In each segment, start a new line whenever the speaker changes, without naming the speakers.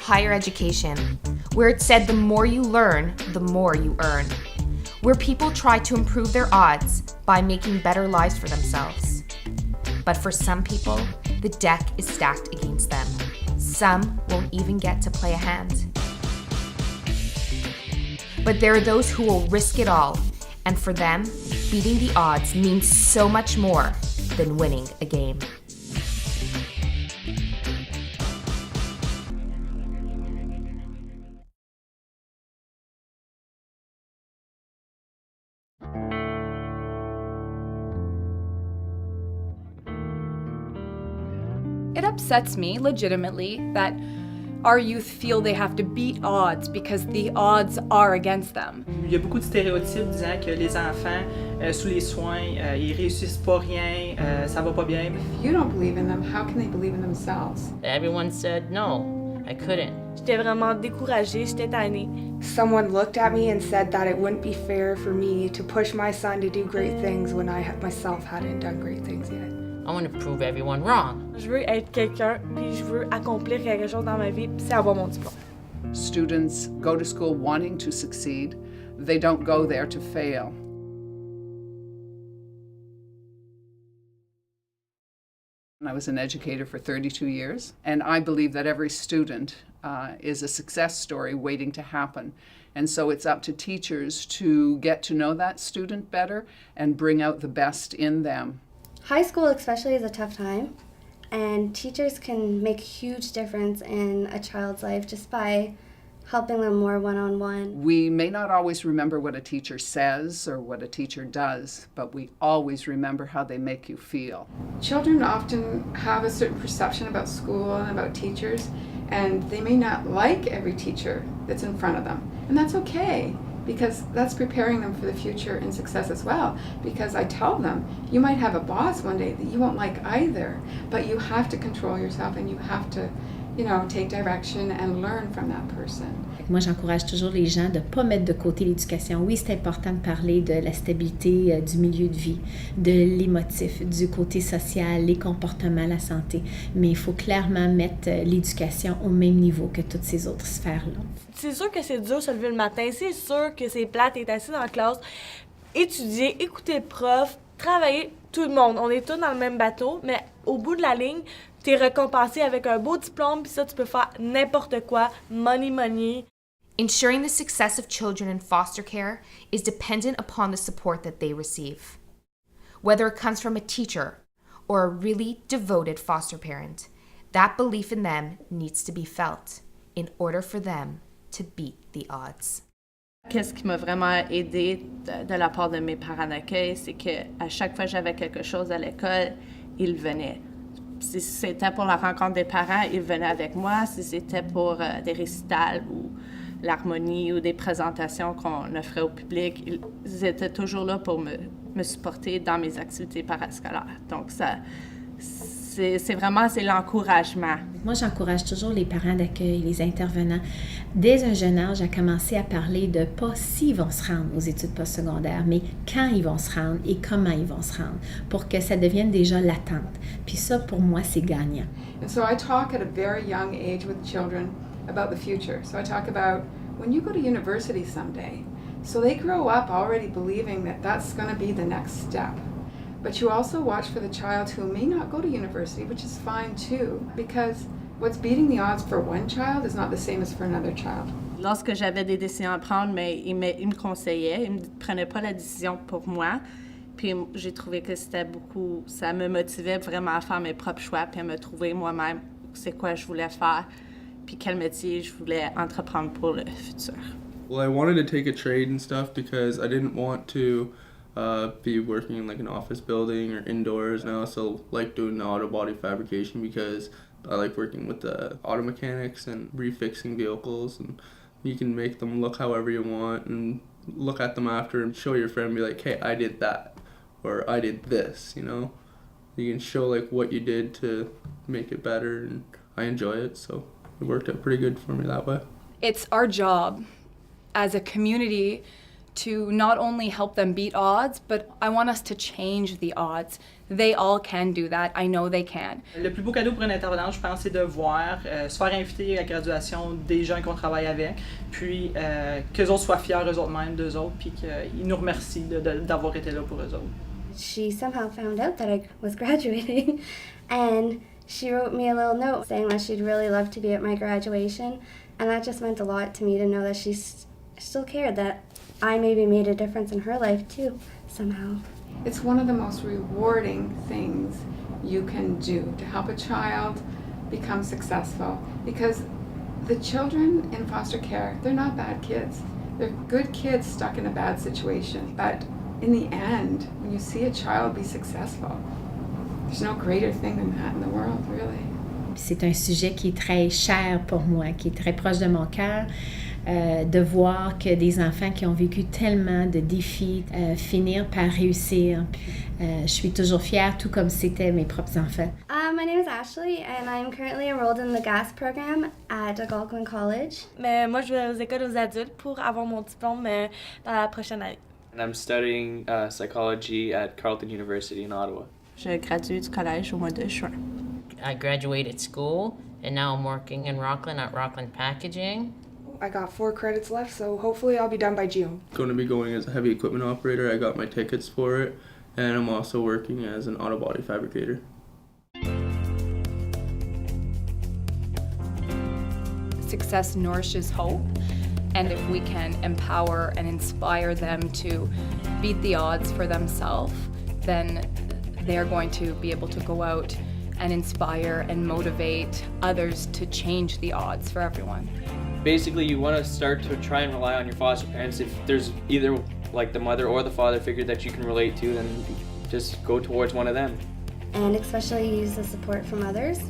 higher education, where it said the more you learn, the more you earn, where people try to improve their odds by making better lives for themselves. But for some people, the deck is stacked against them. Some won't even get to play a hand. But there are those who will risk it all, and for them, beating the odds means so much more than winning a game.
It upsets me, legitimately, that our youth feel they have to beat odds because the odds are against them.
Il y a beaucoup de stéréotypes disant que les enfants sous les soins, ils réussissent pas rien, ça va pas bien.
If you don't believe in them, how can they believe in themselves?
Everyone said no, I couldn't.
J'étais vraiment découragée, j'étais tannée.
Someone looked at me and said that it wouldn't be fair for me to push my son to do great things when I myself hadn't done great things yet.
I want to prove everyone wrong.
Je veux être quelqu'un, puis je veux accomplir quelque chose dans ma vie, puis c'est avoir mon diplôme.
Students go to school wanting to succeed. They don't go there to fail. I was an educator for 32 years, and I believe that every student is a success story waiting to happen. And so it's up to teachers to get to know that student better and bring out the best in them.
High school especially is a tough time, and teachers can make a huge difference in a child's life just by helping them more one-on-one.
We may not always remember what a teacher says or what a teacher does, but we always remember how they make you feel.
Children often have a certain perception about school and about teachers, and they may not like every teacher that's in front of them. And that's okay, because that's preparing them for the future and success as well. Because I tell them, you might have a boss one day that you won't like either, but you have to control yourself and you have to, take direction and learn from that person.
Moi, j'encourage toujours les gens de ne pas mettre de côté l'éducation. Oui, c'est important de parler de la stabilité du milieu de vie, de l'émotif, du côté social, les comportements, la santé. Mais il faut clairement mettre l'éducation au même niveau que toutes ces autres sphères-là.
C'est sûr que c'est dur de se lever le matin, c'est sûr que c'est plate, t'es assis dans la classe, étudier, écouter le prof, travailler, tout le monde. On est tous dans le même bateau, mais au bout de la ligne, t'es récompensé avec un beau diplôme, puis ça, tu peux faire n'importe quoi, money.
Ensuring the success of children in foster care is dependent upon the support that they receive. Whether it comes from a teacher or a really devoted foster parent, that belief in them needs to be felt in order for them to beat the odds.
Qu'est-ce qui m'a vraiment aidée de la part de mes parents d'accueil, c'est qu'à chaque fois que j'avais quelque chose à l'école, ils venaient. Si c'était pour la rencontre des parents, ils venaient avec moi. Si c'était pour des récitals ou l'harmonie ou des présentations qu'on offrait au public, ils étaient toujours là pour me supporter dans mes activités parascolaires. Donc, c'est vraiment l'encouragement.
Moi, j'encourage toujours les parents d'accueil, les intervenants, dès un jeune âge, à commencer à parler de pas s'ils vont se rendre aux études postsecondaires, mais quand ils vont se rendre et comment ils vont se rendre, pour que ça devienne déjà l'attente. Puis ça, pour moi, c'est gagnant.
And so I talk at a very young age with children about the future. So I talk about when you go to university someday. So they grow up already believing that that's going to be the next step. But you also watch for the child who may not go to university, which is fine too, because what's beating the odds for one child is not the same as for another child.
Lorsque j'avais des décisions à prendre, mais ils me conseillaient, ils ne prenaient pas la décision pour moi. Puis j'ai trouvé que ça me motivait vraiment à faire mes propres choix, puis à me trouver moi-même c'est quoi je voulais faire, puis quel métier je voulais entreprendre pour le futur.
Well, I wanted to take a trade and stuff because I didn't want to be working in like an office building or indoors. And I also like doing the auto body fabrication because I like working with the auto mechanics and refixing vehicles, and you can make them look however you want and look at them after and show your friend, be like, hey, I did that, or I did this, You can show like what you did to make it better, and I enjoy it, so it worked out pretty good for me that way.
It's our job as a community to not only help them beat odds, but I want us to change the odds. They all can do that. I know they can.
Le plus beau cadeau pour une intervenante, je pense, c'est de voir se faire inviter à la graduation des gens qu'on travaille avec, puis qu'eux autres soient fiers eux autres mêmes d'eux autres, puis qu'ils nous remercient d'avoir été là pour eux autres.
She somehow found out that I was graduating, and she wrote me a little note saying that she'd really love to be at my graduation, and that just meant a lot to me to know that she still cared, that I maybe made a difference in her life too, somehow.
It's one of the most rewarding things you can do to help a child become successful, because the children in foster care, they're not bad kids. They're good kids stuck in a bad situation. But in the end, when you see a child be successful, there's no greater thing than that in the world, really.
C'est un sujet qui est très cher pour moi, qui est très proche de mon cœur. De voir que des enfants qui ont vécu tellement de défis finir par réussir. Je suis toujours fière, tout comme c'était mes propres enfants.
My name is Ashley, and I'm currently enrolled in the GAS program at Algonquin College.
Mais moi, je vais aux écoles aux adultes pour avoir mon diplôme dans la prochaine année.
And I'm studying psychology at Carleton University in Ottawa.
Je gradue du collège au mois de juin.
I graduated school, and now I'm working in Rockland at Rockland Packaging.
I got 4 credits left, so hopefully I'll be done by June.
Going to be going as a heavy equipment operator. I got my tickets for it, and I'm also working as an auto body fabricator.
Success nourishes hope, and if we can empower and inspire them to beat the odds for themselves, then they're going to be able to go out and inspire and motivate others to change the odds for everyone.
Basically, you want to start to try and rely on your foster parents. If there's either like the mother or the father figure that you can relate to, then just go towards one of them.
And especially use the support from others.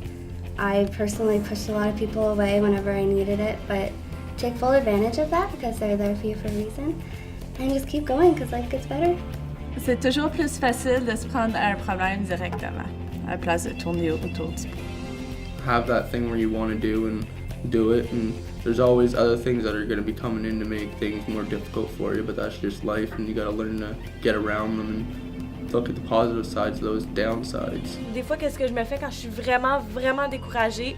I personally pushed a lot of people away whenever I needed it, but take full advantage of that because they're there for you for a reason. And just keep going because life gets better.
C'est toujours plus facile de se prendre à un problème directement, à la place de tourner autour du pot.
Have that thing where you want to do and do it, and there's always other things that are going to be coming in to make things more difficult for you, but that's just life, and you got to learn to get around them and look at the positive sides of those downsides.
Des fois, qu'est-ce que je me fais quand je suis vraiment, vraiment découragée?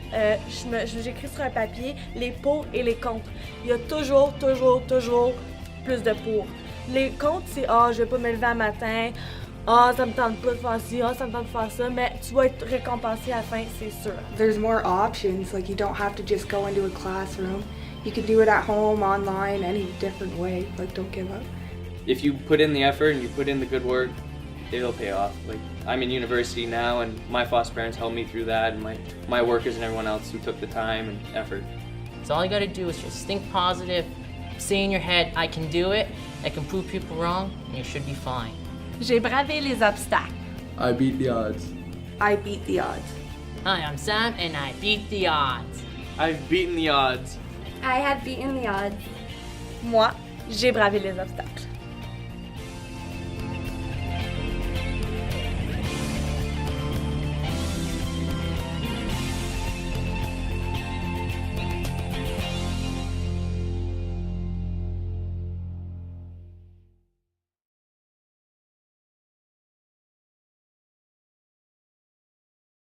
J'écris sur un papier les pour et les contre. Il y a toujours plus de pour. Les contre, c'est « Ah, je vais pas me lever un matin »,« Ah, ça me tente pas de faire ci »,« Ah, ça me tente de faire ça », mais tu vas être récompensé à la fin, c'est sûr.
There's more options, like you don't have to just go into a classroom. You can do it at home, online, any different way. Like, don't give up.
If you put in the effort and you put in the good work, it'll pay off. Like, I'm in university now, and my foster parents helped me through that, and my workers and everyone else who took the time and effort.
So all you gotta do is just think positive, say in your head, I can do it, I can prove people wrong, and you should be fine.
J'ai bravé les obstacles.
I beat the odds.
I beat the odds.
Hi, I'm Sam, and I beat the odds.
I've beaten the odds.
I had beaten the odds.
Moi, j'ai bravé les obstacles.